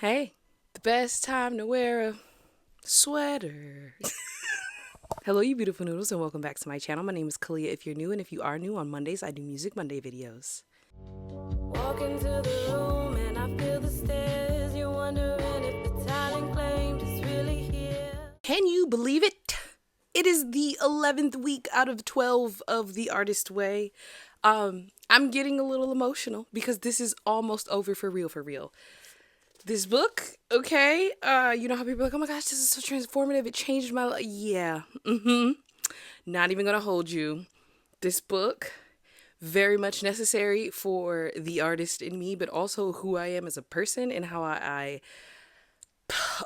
Hey, the best time to wear a sweater. Hello, you beautiful noodles, and welcome back to my channel. My name is Kalia if you're new, and if you are new, on Mondays I do Music Monday videos. Walk into the room and I feel the stairs. You're wondering if the talent claimed is really here. Can you believe it? It is the 11th week out of 12 of The Artist Way. I'm getting a little emotional because this is almost over for real, for real. This book, okay, you know how people are like, oh my gosh, this is so transformative, it changed my life. Yeah, not even gonna hold you. This book, very much necessary for the artist in me, but also who I am as a person and how I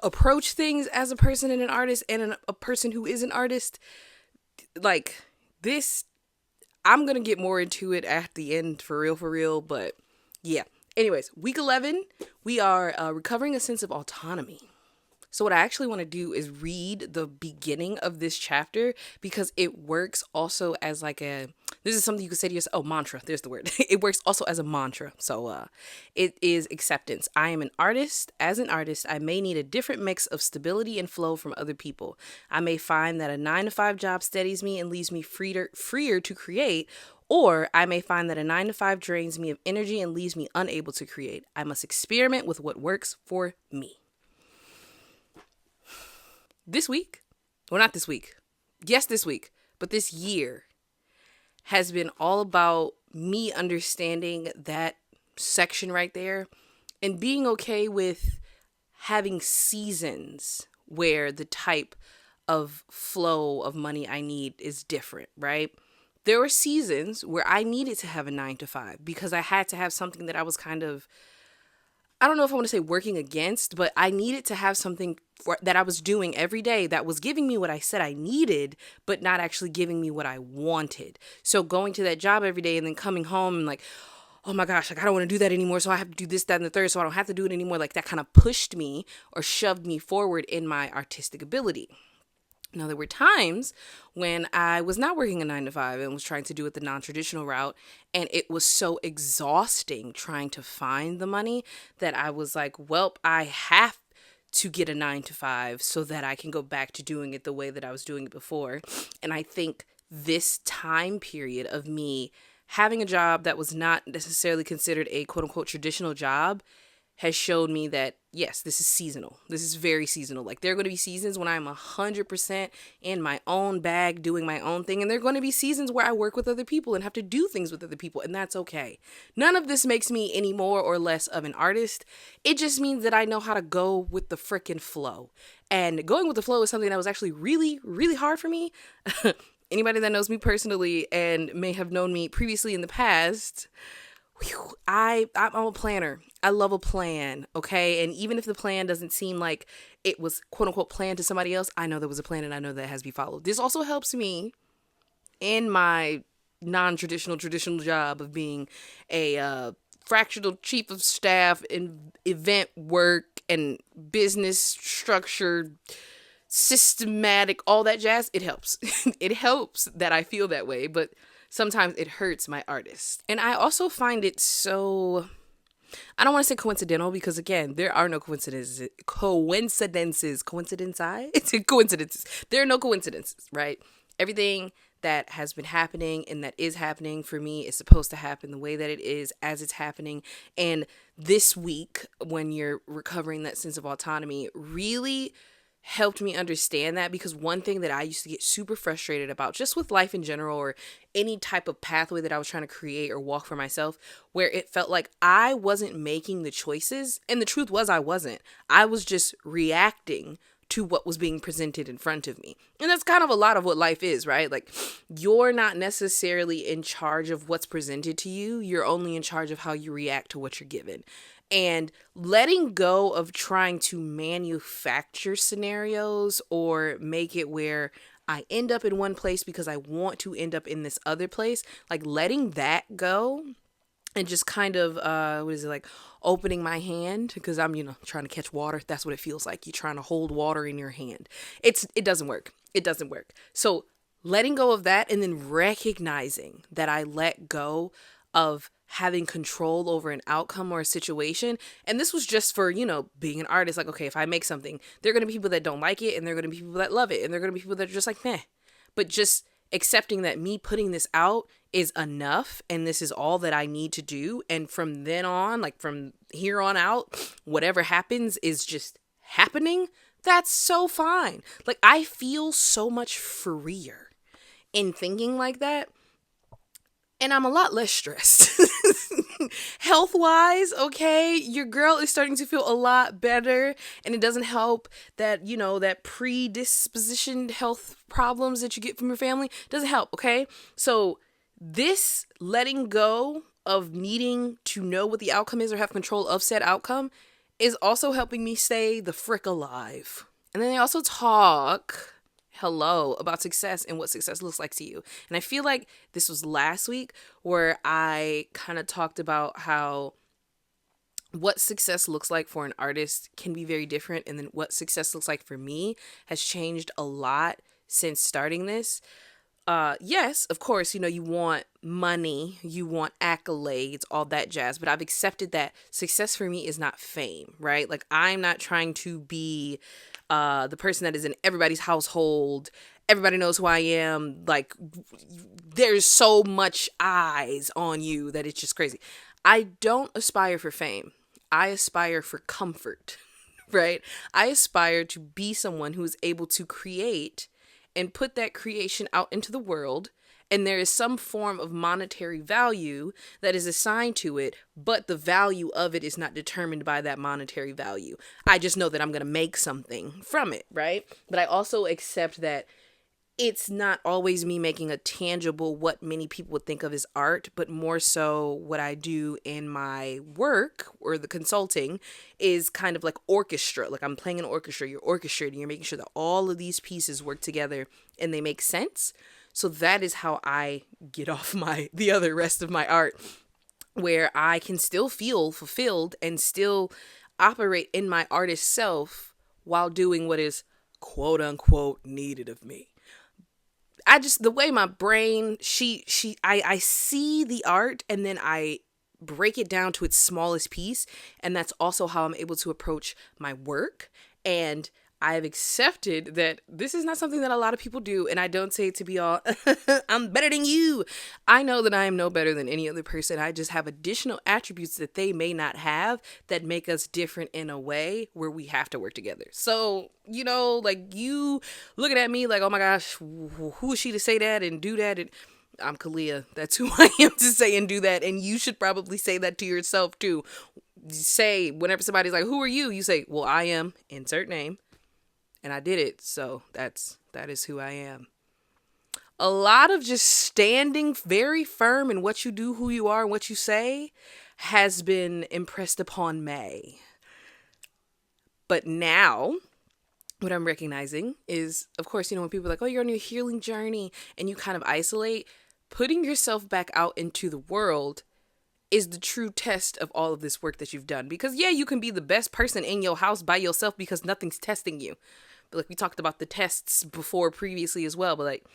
approach things as a person and an artist and a person who is an artist. Like, this, I'm gonna get more into it at the end, for real, but yeah. Anyways, week 11, we are recovering a sense of autonomy. So what I actually want to do is read the beginning of this chapter because it works also as like this is something you could say to yourself, oh, mantra, there's the word. It works also as a mantra. So it is acceptance. I am an artist. As an artist, I may need a different mix of stability and flow from other people. I may find that a 9-to-5 job steadies me and leaves me freer to create, or I may find that a 9-to-5 drains me of energy and leaves me unable to create. I must experiment with what works for me. This week, well, not this week, yes, this week, but this year has been all about me understanding that section right there and being okay with having seasons where the type of flow of money I need is different, right? There were seasons where I needed to have a 9-to-5 because I had to have something that I was kind of, I don't know if I want to say working against, but I needed to have something that I was doing every day that was giving me what I said I needed, but not actually giving me what I wanted. So going to that job every day and then coming home and like, oh my gosh, like I don't want to do that anymore. So I have to do this, that, and the third. So I don't have to do it anymore. Like that kind of pushed me or shoved me forward in my artistic ability. Now, there were times when I was not working a 9-to-5 and was trying to do it the non-traditional route, and it was so exhausting trying to find the money that I was like, well, I have to get a 9-to-5 so that I can go back to doing it the way that I was doing it before. And I think this time period of me having a job that was not necessarily considered a quote-unquote traditional job has showed me that, yes, this is seasonal. This is very seasonal. Like, there are going to be seasons when I'm 100% in my own bag doing my own thing. And there are going to be seasons where I work with other people and have to do things with other people. And that's okay. None of this makes me any more or less of an artist. It just means that I know how to go with the frickin' flow. And going with the flow is something that was actually really, really hard for me. Anybody that knows me personally and may have known me previously in the past, I'm a planner. I love a plan, okay? And even if the plan doesn't seem like it was quote unquote planned to somebody else, I know there was a plan and I know that it has to be followed. This also helps me in my non-traditional traditional job of being a fractional chief of staff in event work and business structure, systematic, all that jazz. It helps. It helps that I feel that way, but sometimes it hurts my artist. And I also find it so, I don't want to say coincidental because, again, there are no coincidences. Coincidences. There are no coincidences, right? Everything that has been happening and that is happening for me is supposed to happen the way that it is as it's happening. And this week, when you're recovering that sense of autonomy, really helped me understand that, because one thing that I used to get super frustrated about just with life in general or any type of pathway that I was trying to create or walk for myself, where it felt like I wasn't making the choices, and the truth was I wasn't. I was just reacting to what was being presented in front of me. And that's kind of a lot of what life is, right? Like, you're not necessarily in charge of what's presented to you. You're only in charge of how you react to what you're given. And letting go of trying to manufacture scenarios or make it where I end up in one place because I want to end up in this other place, like letting that go and just kind of, like opening my hand, because I'm, trying to catch water. That's what it feels like. You're trying to hold water in your hand. It doesn't work. It doesn't work. So letting go of that and then recognizing that I let go of having control over an outcome or a situation. And this was just for, being an artist. Like, okay, if I make something, there are going to be people that don't like it, and there are going to be people that love it, and there are going to be people that are just like, meh. But just accepting that me putting this out is enough, and this is all that I need to do. And from then on, like from here on out, whatever happens is just happening. That's so fine. Like, I feel so much freer in thinking like that. And I'm a lot less stressed. Health-wise, okay, your girl is starting to feel a lot better. And it doesn't help that, that predispositioned health problems that you get from your family doesn't help, okay? So this letting go of needing to know what the outcome is or have control of said outcome is also helping me stay the frick alive. And then they also talk about success and what success looks like to you. And I feel like this was last week where I kind of talked about how what success looks like for an artist can be very different. And then what success looks like for me has changed a lot since starting this. Yes, of course, you want money, you want accolades, all that jazz, but I've accepted that success for me is not fame, right? Like, I'm not trying to be the person that is in everybody's household. Everybody knows who I am. Like, there's so much eyes on you that it's just crazy. I don't aspire for fame. I aspire for comfort, right? I aspire to be someone who is able to create and put that creation out into the world, and there is some form of monetary value that is assigned to it, but the value of it is not determined by that monetary value. I just know that I'm going to make something from it, right? But I also accept that it's not always me making a tangible what many people would think of as art, but more so what I do in my work or the consulting is kind of like orchestra. Like, I'm playing an orchestra, you're orchestrating, you're making sure that all of these pieces work together and they make sense. So that is how I get off the other rest of my art, where I can still feel fulfilled and still operate in my artist self while doing what is quote unquote needed of me. The way my brain, I see the art and then I break it down to its smallest piece. And that's also how I'm able to approach my work. And I've accepted that this is not something that a lot of people do. And I don't say it to be all, I'm better than you. I know that I am no better than any other person. I just have additional attributes that they may not have that make us different in a way where we have to work together. So, like, you looking at me like, oh my gosh, who is she to say that and do that? And I'm Kalia. That's who I am to say and do that. And you should probably say that to yourself too. Say, whenever somebody's like, who are you? You say, well, I am, insert name. And I did it. So that is who I am. A lot of just standing very firm in what you do, who you are, and what you say has been impressed upon me. But now, what I'm recognizing is, of course, when people are like, oh, you're on your healing journey and you kind of isolate, putting yourself back out into the world is the true test of all of this work that you've done. Because yeah, you can be the best person in your house by yourself because nothing's testing you. But like, we talked about the tests before previously as well, but like,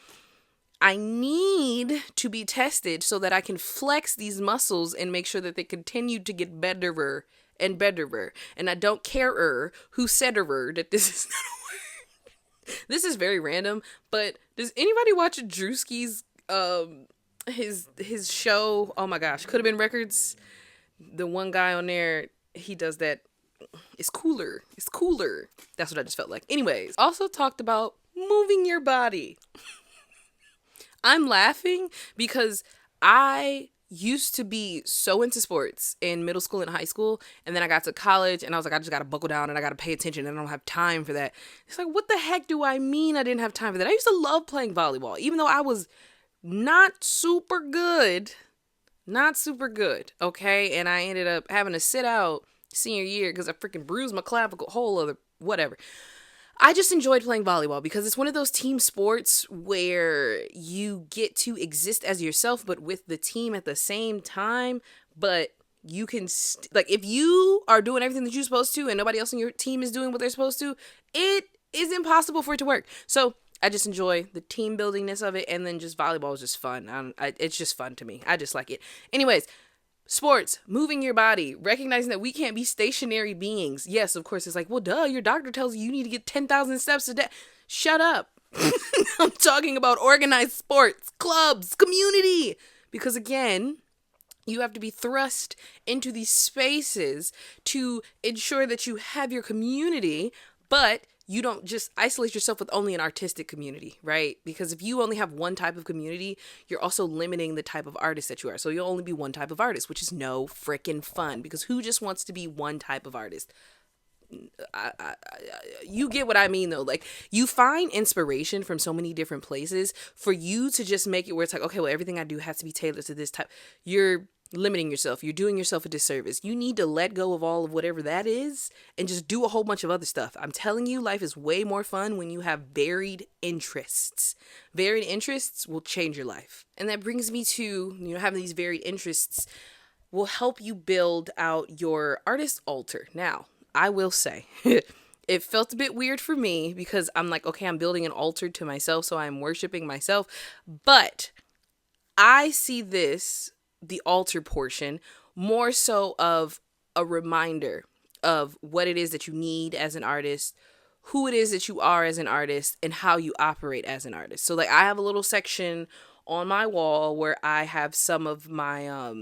I need to be tested so that I can flex these muscles and make sure that they continue to get betterer and betterer. And I don't care who said-er that this is not a word. This is very random, but does anybody watch Drewski's his show? Oh my gosh, Could Have Been Records. The one guy on there, he does that. It's cooler. That's what I just felt like. Anyways, also talked about moving your body. I'm laughing because I used to be so into sports in middle school and high school, and then I got to college and I was like, I just gotta buckle down and I gotta pay attention and I don't have time for that. It's like, what the heck do I mean I didn't have time for that? I used to love playing volleyball, even though I was not super good, okay? And I ended up having to sit out senior year because I freaking bruised my clavicle, whole other whatever. I just enjoyed playing volleyball because it's one of those team sports where you get to exist as yourself, but with the team at the same time. But you can, like, if you are doing everything that you're supposed to and nobody else in your team is doing what they're supposed to, it is impossible for it to work. So I just enjoy the team buildingness of it. And then just volleyball is just fun. It's just fun to me. I just like it. Anyways, Sports, moving your body, recognizing that we can't be stationary beings. Yes, of course, it's like, well, duh, your doctor tells you need to get 10,000 steps a day. Shut up. I'm talking about organized sports, clubs, community. Because again, you have to be thrust into these spaces to ensure that you have your community, but you don't just isolate yourself with only an artistic community, right? Because if you only have one type of community, you're also limiting the type of artist that you are. So you'll only be one type of artist, which is no freaking fun, because who just wants to be one type of artist? You get what I mean though. Like, you find inspiration from so many different places. For you to just make it where it's like, okay, well, everything I do has to be tailored to this type, you're limiting yourself. You're doing yourself a disservice. You need to let go of all of whatever that is and just do a whole bunch of other stuff. I'm telling you, life is way more fun when you have varied interests. Varied interests will change your life. And that brings me to, having these varied interests will help you build out your artist altar. Now, I will say, it felt a bit weird for me because I'm like, okay, I'm building an altar to myself, so I'm worshiping myself. But I see this, the altar portion, more so of a reminder of what it is that you need as an artist, who it is that you are as an artist, and how you operate as an artist. So like, I have a little section on my wall where I have some of my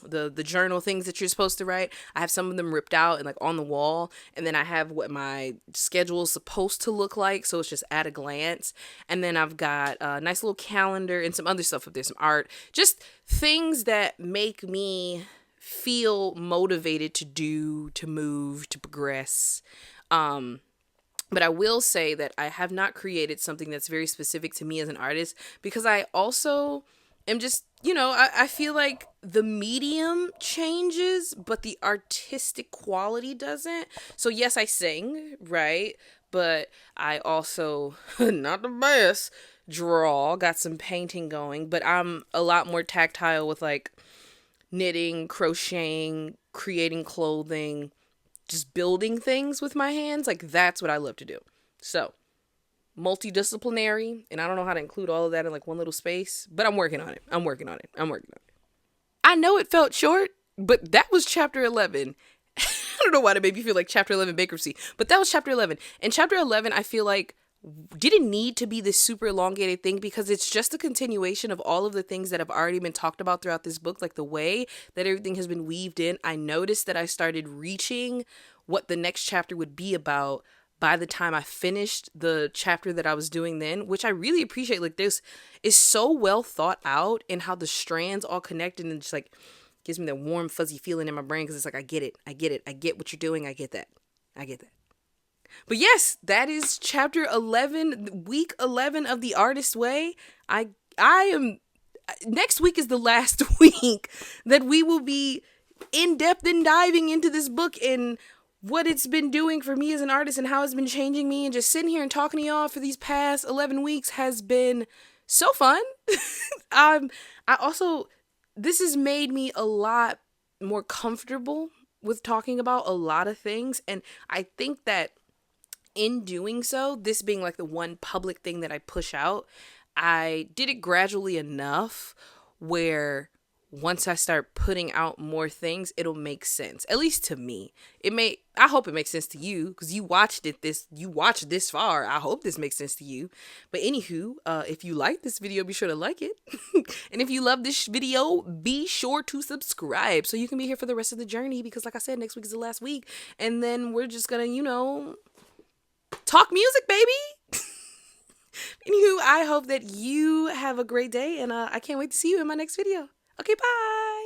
the journal things that you're supposed to write. I have some of them ripped out and like on the wall, and then I have what my schedule is supposed to look like, so it's just at a glance. And then I've got a nice little calendar and some other stuff up there, some art, just things that make me feel motivated to do, to move, to progress. But I will say that I have not created something that's very specific to me as an artist, because I also am just, I feel like the medium changes, but the artistic quality doesn't. So yes, I sing, right? But I also, not the best, draw, got some painting going, but I'm a lot more tactile with like knitting, crocheting, creating clothing, just building things with my hands. Like, that's what I love to do. So, multidisciplinary, and I don't know how to include all of that in like one little space, but I'm working on it. I know it felt short, but that was chapter 11. I don't know why that made me feel like chapter 11 bankruptcy, but that was chapter 11. And chapter 11, I feel like, didn't need to be this super elongated thing, because it's just a continuation of all of the things that have already been talked about throughout this book. Like, the way that everything has been weaved in, I noticed that I started reaching what the next chapter would be about by the time I finished the chapter that I was doing then, which I really appreciate. Like, this is so well thought out, and how the strands all connected, and just like gives me that warm fuzzy feeling in my brain, because it's like, I get it, I get what you're doing, I get that. But yes, that is chapter 11, week 11 of The Artist's Way. I am, next week is the last week that we will be in depth and diving into this book and what it's been doing for me as an artist and how it's been changing me. And just sitting here and talking to y'all for these past 11 weeks has been so fun. This has made me a lot more comfortable with talking about a lot of things. And I think that in doing so, this being like the one public thing that I push out, I did it gradually enough where once I start putting out more things, it'll make sense. At least to me. I hope it makes sense to you, because you watched this far. I hope this makes sense to you. But anywho, if you like this video, be sure to like it. And if you love this video, be sure to subscribe so you can be here for the rest of the journey, because like I said, next week is the last week. And then we're just gonna, talk music, baby. Anywho, I hope that you have a great day, and I can't wait to see you in my next video. Okay, bye.